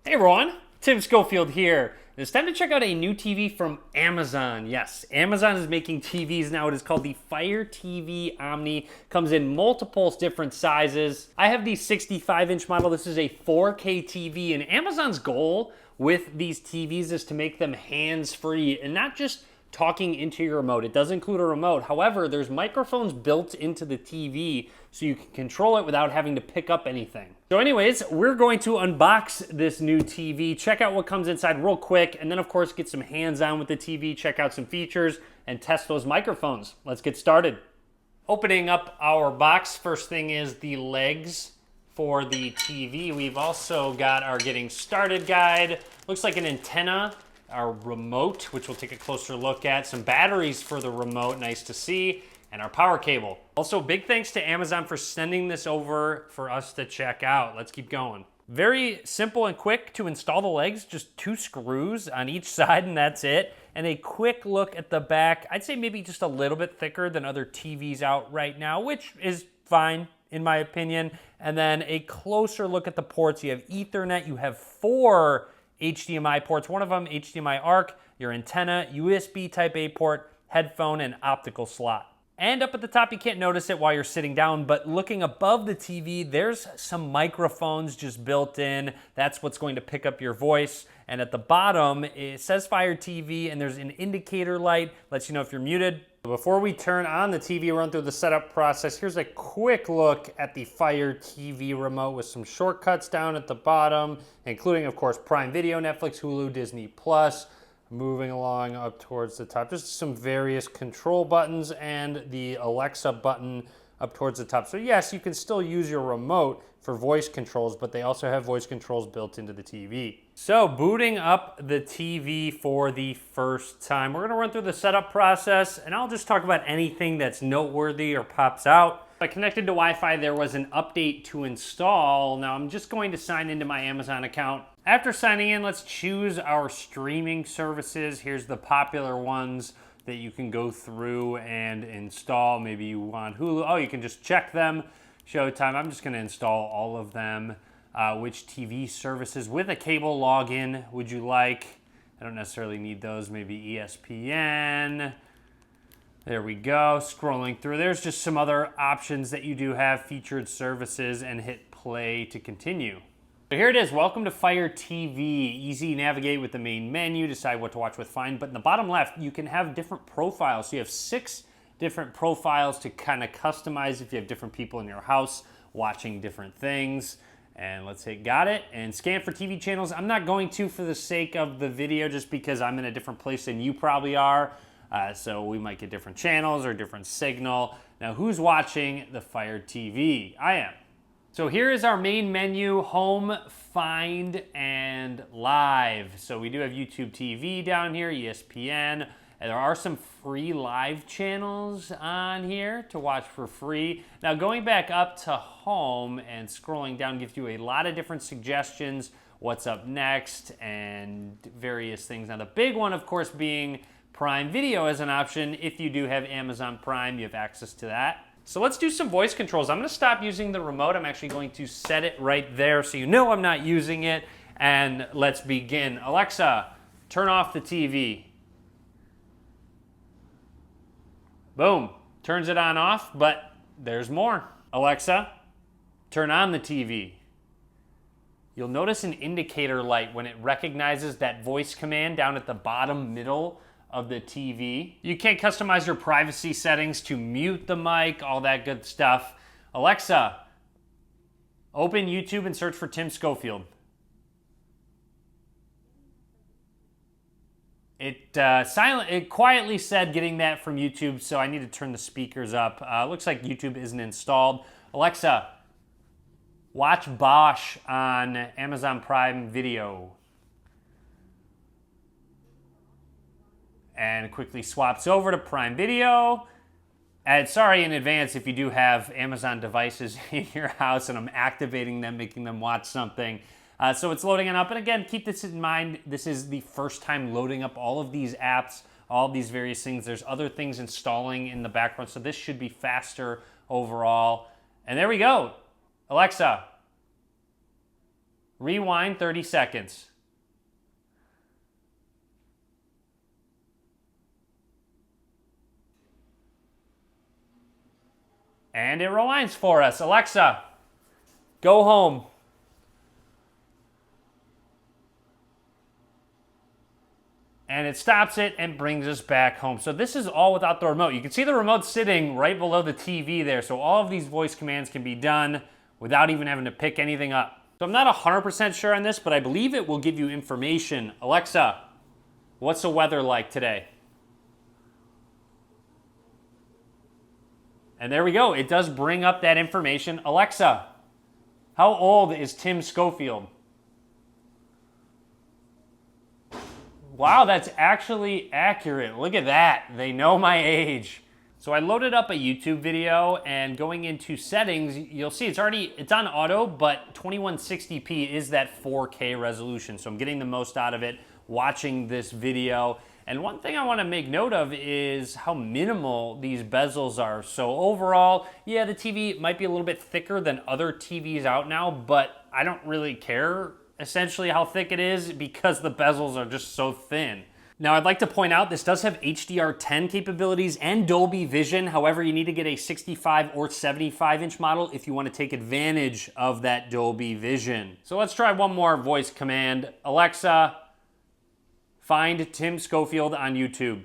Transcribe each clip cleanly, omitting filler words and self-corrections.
Hey everyone, Tim Schofield here. It's time to check out a new TV from Amazon. Yes, Amazon is making TVs now. It is called the Fire TV Omni. Comes in multiple different sizes. I have the 65-inch model. This is a 4K TV, and Amazon's goal with these TVs is to make them hands-free and not just talking into your remote. It does include a remote. However, there's microphones built into the TV so you can control it without having to pick up anything. So anyways, we're going to unbox this new TV, check out what comes inside real quick, and then of course get some hands-on with the TV, check out some features, and test those microphones. Let's get started. Opening up our box, first thing is the legs for the TV. We've also got our getting started guide. Looks like an antenna, our remote, which we'll take a closer look at, some batteries for the remote, nice to see, and our power cable. Also, big thanks to Amazon for sending this over for us to check out. Let's keep going. Very simple and quick to install the legs, just 2 screws on each side and that's it. And a quick look at the back. I'd say maybe just a little bit thicker than other TVs out right now, which is fine in my opinion. And then a closer look at the ports. You have Ethernet, you have 4 HDMI ports, one of them HDMI ARC, your antenna, USB type A port, headphone, and optical slot. And up at the top, you can't notice it while you're sitting down, but looking above the TV, there's some microphones just built in. That's what's going to pick up your voice. And at the bottom, it says Fire TV, and there's an indicator light, lets you know if you're muted. Before we turn on the TV, run through the setup process, here's a quick look at the Fire TV remote with some shortcuts down at the bottom, including, of course, Prime Video, Netflix, Hulu, Disney+. Moving along up towards the top, just some various control buttons and the Alexa button up towards the top. So yes, you can still use your remote for voice controls, but they also have voice controls built into the TV. So booting up the TV for the first time, we're gonna run through the setup process and I'll just talk about anything that's noteworthy or pops out. I connected to Wi-Fi, there was an update to install. Now I'm just going to sign into my Amazon account. After signing in, let's choose our streaming services. Here's the popular ones that you can go through and install. Maybe you want Hulu. Oh, you can just check them. Showtime. I'm just going to install all of them. Which TV services with a cable login would you like? I don't necessarily need those. Maybe ESPN. There we go. Scrolling through. There's just some other options that you do have, featured services, and hit play to continue. So here it is, welcome to Fire TV. Easy navigate with the main menu, decide what to watch with Find, but in the bottom left, you can have different profiles. So you have 6 different profiles to kind of customize if you have different people in your house watching different things. And let's hit got it, and scan for TV channels. I'm not going to for the sake of the video, just because I'm in a different place than you probably are. So we might get different channels or different signal. Now who's watching the Fire TV? I am. So here is our main menu, Home, Find, and Live. So we do have YouTube TV down here, ESPN. And there are some free live channels on here to watch for free. Now going back up to Home and scrolling down gives you a lot of different suggestions, what's up next, and various things. Now the big one, of course, being Prime Video as an option. If you do have Amazon Prime, you have access to that. So let's do some voice controls. I'm gonna stop using the remote. I'm actually going to set it right there so you know I'm not using it. And let's begin. Alexa, turn off the TV. Boom, turns it on off, but there's more. Alexa, turn on the TV. You'll notice an indicator light when it recognizes that voice command down at the bottom middle of the TV. You can customize your privacy settings to mute the mic, all that good stuff. Alexa, open YouTube and search for Tim Schofield. It quietly said getting that from YouTube, so I need to turn the speakers up. Looks like YouTube isn't installed. Alexa, watch Bosch on Amazon Prime Video. And quickly swaps over to Prime Video. And sorry in advance if you do have Amazon devices in your house and I'm activating them, making them watch something. So it's loading it up. And again, keep this in mind. This is the first time loading up all of these apps, all of these various things. There's other things installing in the background, so this should be faster overall. And there we go. Alexa, Rewind 30 seconds. And it rewinds for us. Alexa, go home. And it stops it and brings us back home. So this is all without the remote. You can see the remote sitting right below the TV there. So all of these voice commands can be done without even having to pick anything up. So I'm not 100% sure on this, but I believe it will give you information. Alexa, what's the weather like today? And there we go. It does bring up that information. Alexa, how old is Tim Schofield? Wow, that's actually accurate. Look at that. They know my age. So I loaded up a YouTube video, and going into settings, you'll see it's on auto, but 2160p is that 4K resolution. So I'm getting the most out of it watching this video. And one thing I want to make note of is how minimal these bezels are. So overall, yeah, the TV might be a little bit thicker than other TVs out now, but I don't really care essentially how thick it is because the bezels are just so thin. Now I'd like to point out this does have HDR10 capabilities and Dolby Vision. However, you need to get a 65 or 75 inch model if you want to take advantage of that Dolby Vision. So let's try one more voice command. Alexa, find Tim Schofield on YouTube.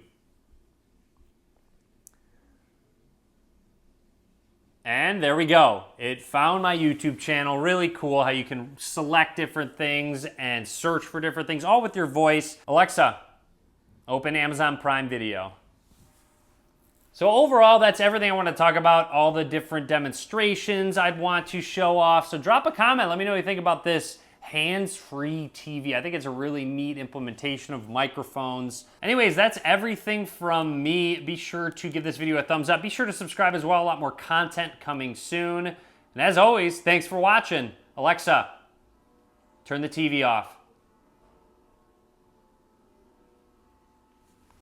And there we go. It found my YouTube channel. Really cool how you can select different things and search for different things, all with your voice. Alexa, open Amazon Prime Video. So overall, that's everything I want to talk about, all the different demonstrations I'd want to show off. So drop a comment. Let me know what you think about this hands-free TV. I think it's a really neat implementation of microphones. Anyways, that's everything from me. Be sure to give this video a thumbs up. Be sure to subscribe as well. A lot more content coming soon. And as always, thanks for watching. Alexa, turn the TV off.